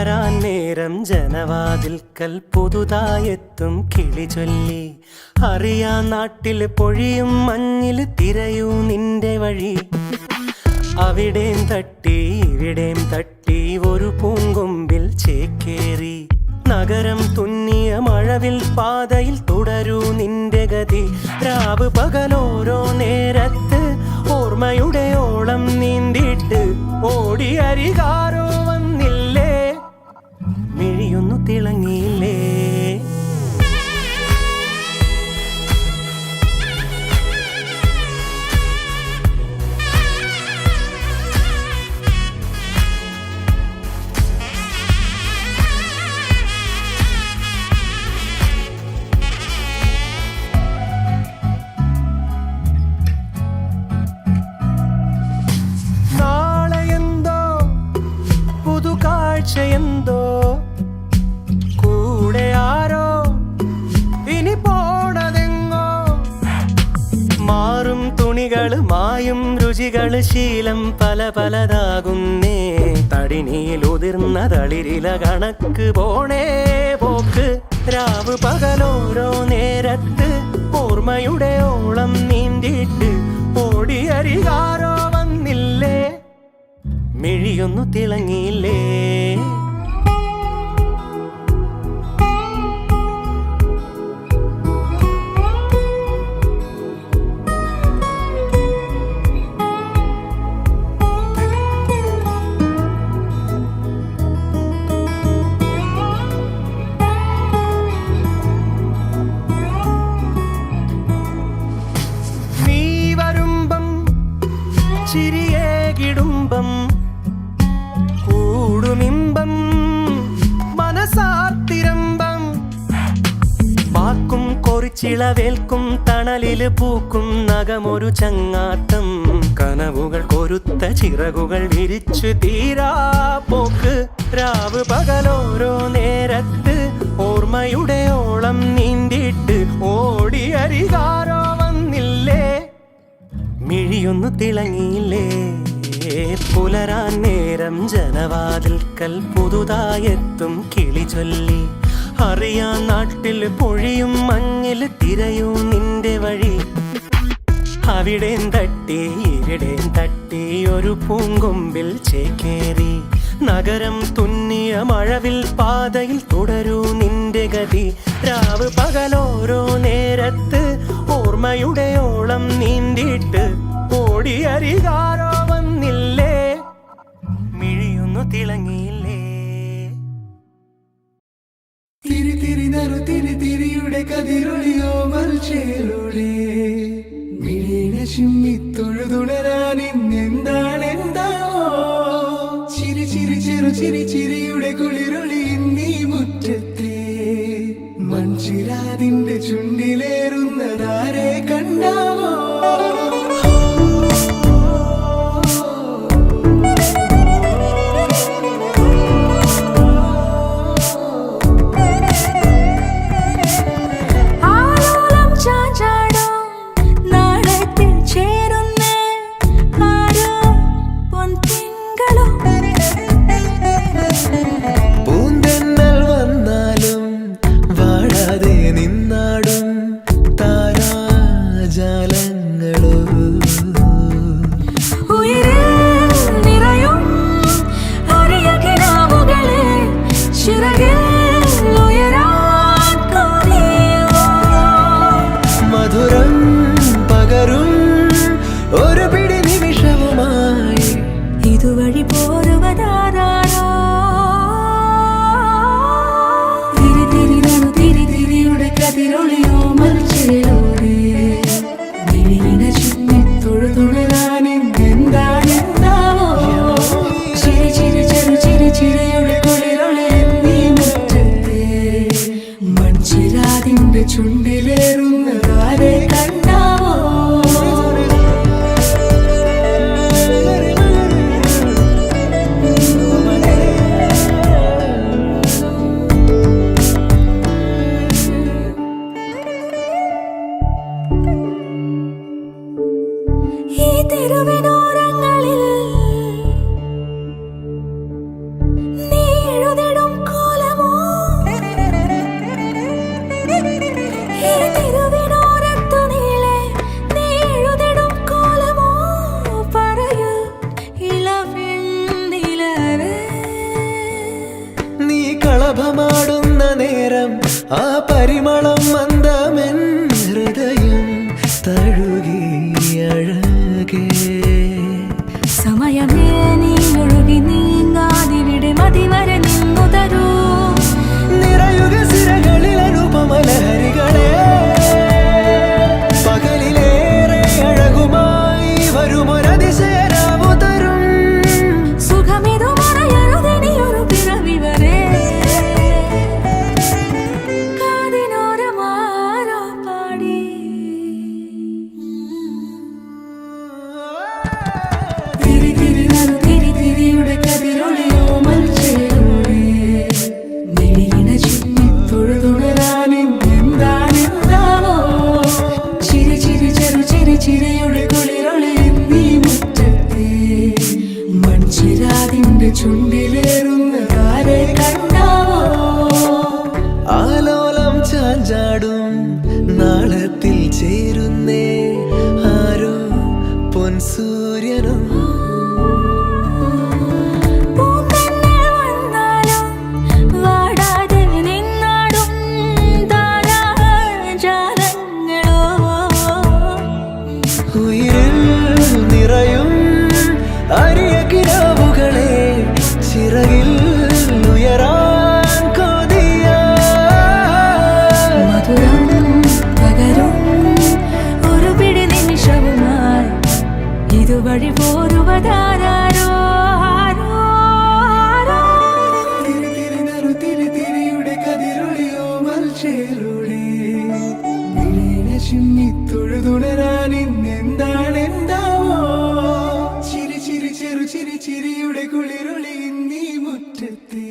പുലരാൻ നേരം ജനവാതിൽക്കൽ പുതുതായെത്തും കിളി ചൊല്ലി. അറിയാ നാട്ടിൽ പൊഴിയും മഞ്ഞിൽ തിരയൂ നിന്റെ വഴി. അവിടേം തട്ടി ഇവിടേം തട്ടി ഒരു പൂങ്കൊമ്പിൽ ചേക്കേറി. നഗരം തുന്നിയ മഴവിൽ പാതയിൽ തുടരൂ നിന്റെ ഗതി. രാവ് പകലോരോ നേരത്ത് ഓർമ്മയുടെ ഓളം നീന്തിയിട്ട് ഓടി അരികാരോ വന്നില്ലേ, മിഴിയൊന്നു തിളങ്ങിയില്ലേ. എന്തോ കൂടെ ആരോ ഇനി പോണതെങ്ങോ. മാറും തുണികള് മായും രുചികള് ശീലം പല പലതാകുന്നേ. തടിനിയിൽ ഉതിർന്ന തളിരില കണക്ക് പോണേ പോക്ക്. രാവ് പകലോരോ നേരത്ത് ഓർമ്മയുടെ ഓളം നീന്തിയിട്ട് ഓടിയരികാരോ വന്നില്ലേ, മിഴിയൊന്നു തിളങ്ങിയില്ലേ. നീ വരുമ്പം ചിരിയേ കിടുമ്പം കൂടുമിമ്പം മനസാത്തിരമ്പം. പാക്കും കൊറിച്ചിളവേൽക്കും തണലില് പൂക്കും നഖമൊരു ചങ്ങാത്തം. കനവുകൾ കൊരുത്ത ചിറകുകൾ വിരിച്ചു തീരാ പോക്ക്. രാവ് പകലോരോ നേരത്ത് ഓർമ്മയുടെ ഓളം നീന്തിയിട്ട് ഓടി അരികാരോ വന്നില്ലേ, മിഴിയൊന്നു തിളങ്ങിയില്ലേ. പുലരാൻ നേരം ജനവാതിൽക്കൽ പുതുതായെത്തും കിളി ചൊല്ലി. അറിയാ നാട്ടിൽ പൊഴിയും മഞ്ഞിൽ തിരയൂ നിന്റെ വഴി. അവിടേം തട്ടി ഇവിടേം തട്ടി ഒരു പൂങ്കൊമ്പിൽ ചേക്കേറി. നഗരം തുന്നിയ മഴവിൽ പാതയിൽ തുടരൂ നിന്റെ ഗതി. രാവ് പകലോരോ നേരത്ത് ഓർമ്മയുടെ ഓളം നീന്തിയിട്ട് ഓടി അരികാരോ വന്നില്ലേ, മിഴിയൊന്നു തിളങ്ങിയില്ലേ. തിരി തിരി നറു തിരി തിരിയുടെ കതിരൊളിയോ മൽച്ചേലൂടെ മിഴിനെ ചിമ്മി തൊഴുതുണരാൻ ഇന്നെന്താണെന്താവോ. ചിരി ചിരി ചെറു ചിരി ചിരിയുടെ കുളിരൊളി നീ മുറ്റത്തെ മൺചിരാതിന്റെ ചുണ്ടിലേറുന്നതാരെ കണ്ടാവോ. ചുണ്ടിലേറുന്നതാരെ കണ്ടാവോ. ഈ തെരുവിനോരങ്ങളിൽ നീ എഴുതിടും പരിമളം മന്ദമെൻ ഹൃദയം തഴുകി അഴകേ സമയമേ നീ ഒഴുകി നീങ്ങാതിവിടെ മതിവരെ നിന്നു തരൂ നിറയുക സിരകളിൽ അനുപമലഹരികളെ പകലിലേറെ അഴകുമായി വരുമൊരതിശയരാവു തരും സുഖമിതു മറയരുതെനിയൊരു പിറവി വരെ കാതിനോരമാരോ പാടി തിരി തിരി നറു തിരി തിരിയുടെ കതിരൊളിയോ മൽച്ചേരൂടെ മിഴിയിണ ചുമ്മി തൊഴുതുണരാനെന്താണെന്താവോ ചിരി ചിരി ചെറു ചിരി ചിരിയുടെ കുളിരൊളിയും നീ മുറ്റത്തെ മൺചിരാതിന്റെ ചുണ്ടിലേറുന്നതാരെ കണ്ടാവോ ആലോലം ചാഞ്ചാടും നാളത്തിൽ ചേരുന്നേ ആരോ പൊൻസൂര്യനും പൂന്തന്നെ വന്നാലും വാടാതെ നിന്നാടും താരാജാലങ്ങളോ ഉയിരിൽ നിറയും അരിയ കിനാവുകളെ ചിറകിൽ ഉയരാൻ കൊതിയ മധുരം പകരും ഒരു പിടി നിമിഷവുമായി ഇതുവഴി പോരുവതാരോ ആരോ ആരോ തിരി തിരി നറു തിരി തിരിയുടെ കതിരൊളിയോ മൽച്ചേരുളി വിളീന ചിമ്മി തൊഴുതുണരാൻ ഇന്നെന്താണെന്താവോ ചിരി ചിരി ചെറു ചിരി ചിരിയുടെ കുളിരൊളി നീ മുറ്റത്തെ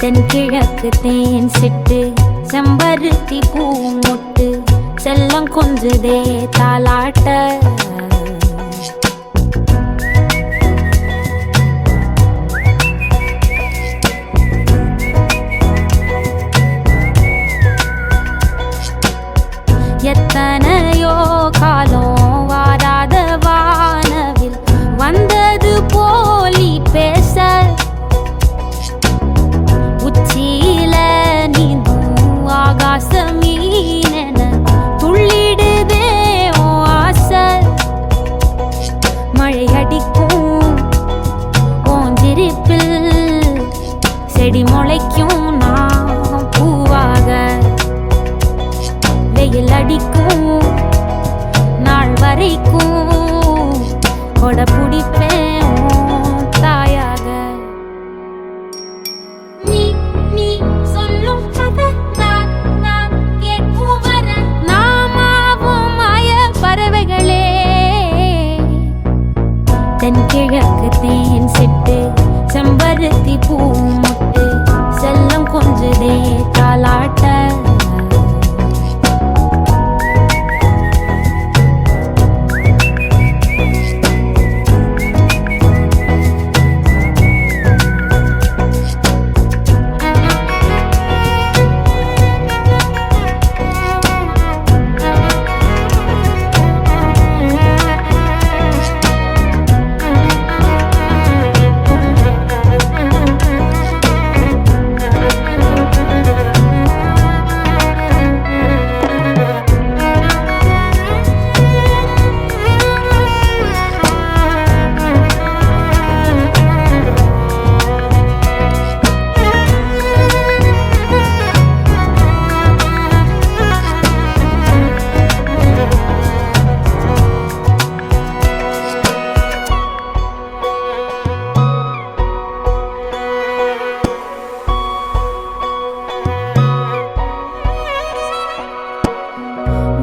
தென்கிழக்கு தேன் சிட்டு செம்பருத்தி பூமுட்டு செல்லம் கொஞ்சுதே தாலாட்ட எத்தனையோ காலம் வாராத வானவில் வந்தது போலி பேச உச்சியில நீந்தும் ஆகாச மீனென துள்ளிடுதே உன் ஆசை மழை அடிக்கும் உன் சிரிப்பில் செடி முளைக்கும் நான் பூவாக வெயில் அடிக்கும் நாள் வரைக்கும் கொடை பிடிப்பேன் உன் தாயாக நீ நீ சொல்லும் கதை நான் கேட்கும் வர நாமாவும் மாய பறவைகளே தென்கிழக்கு தேன் சிட்டு செம்பருத்தி பூமுட்டு செல்லம் கொஞ்சுதே தாலாட்ட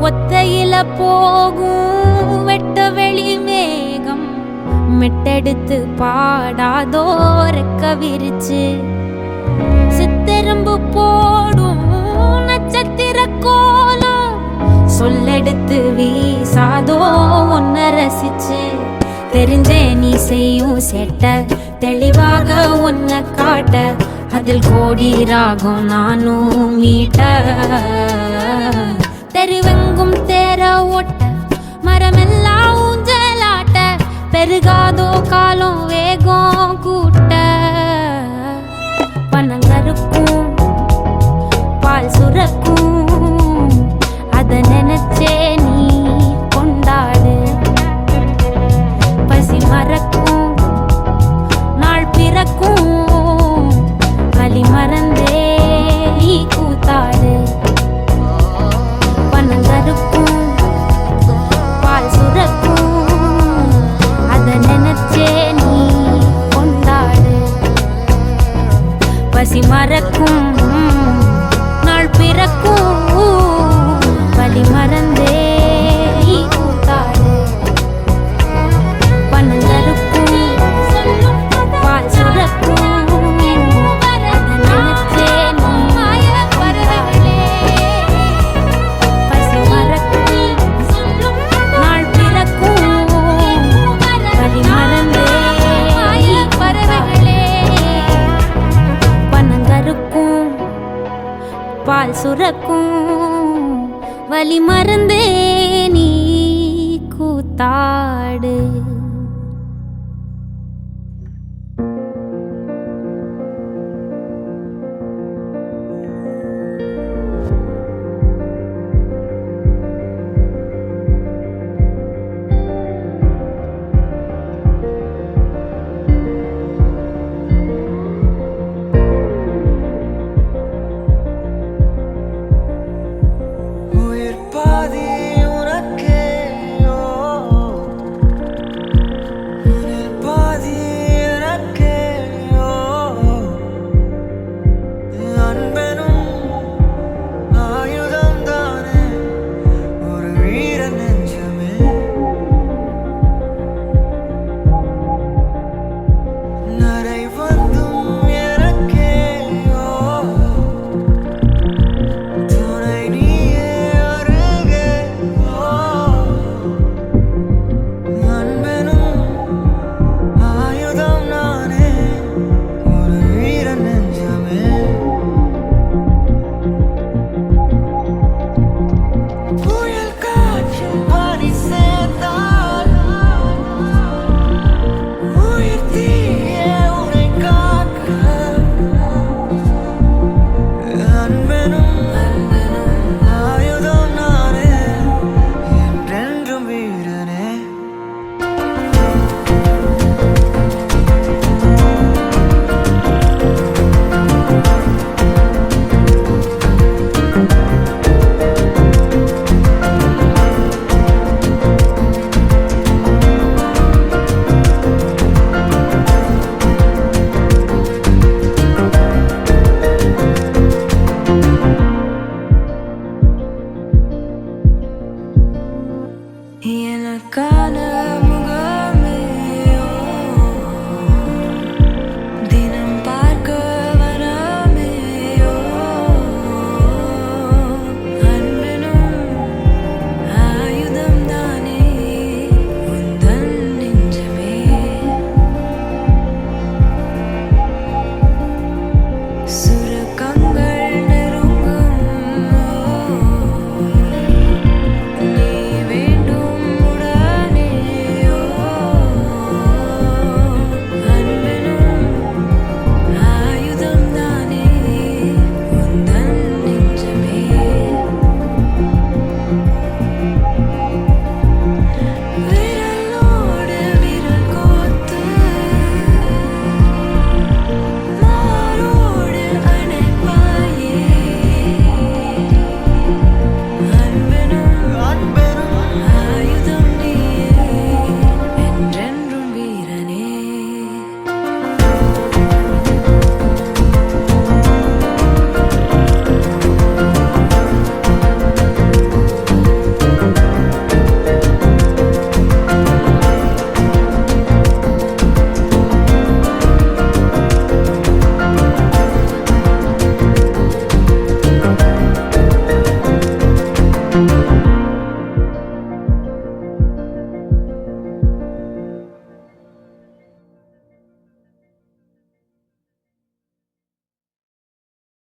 ஒத்தையில போகும் வெட்ட வெளி மேகம் மெட்டெடுத்து பாடாதோ ரெக்க விரிச்சு சித்தெரும்பு போடும் நட்சத்திர கோலம் சொல்லெடுத்து வீசாதோ ஒன்ன ரசிச்சு தெரிஞ்சே நீ செய்யும் சேட்ட தெளிவாக உன்னை காட்ட அதில் கோடி ராகம் நானும் மீட்ட தெருவெங்கும் தேர ஓட்ட மரமெல்லாம் ஊஞ்சலாட்ட பெருகாதோ காலம் வேகம் கூட்ட பனங்கருக்கும் பால் சுரக்கும் அத நினைச்சே நீ கொண்டாடு பசி மறக்கும் நாள் பிறக்கும் வலி மறந்தே நீ கூத்தாடு பனங்கருக்கும் பால் சுரக்கும் அத நினைச்சே நீ கொண்டாடு பசி மறக்கும் நாள் பிறக்கும் வலி மறந்தே நீ கூத்தாடு பனங்கருக்கும் பால் சுரக்கும் அத நினைச்சே நீ பசி மறக்கும் நாள் பிறக்கும் வலி மறந்தே நீ கூத்தாடு பனங்கருக்கும் பால் சுரக்கும் வலி மறந்து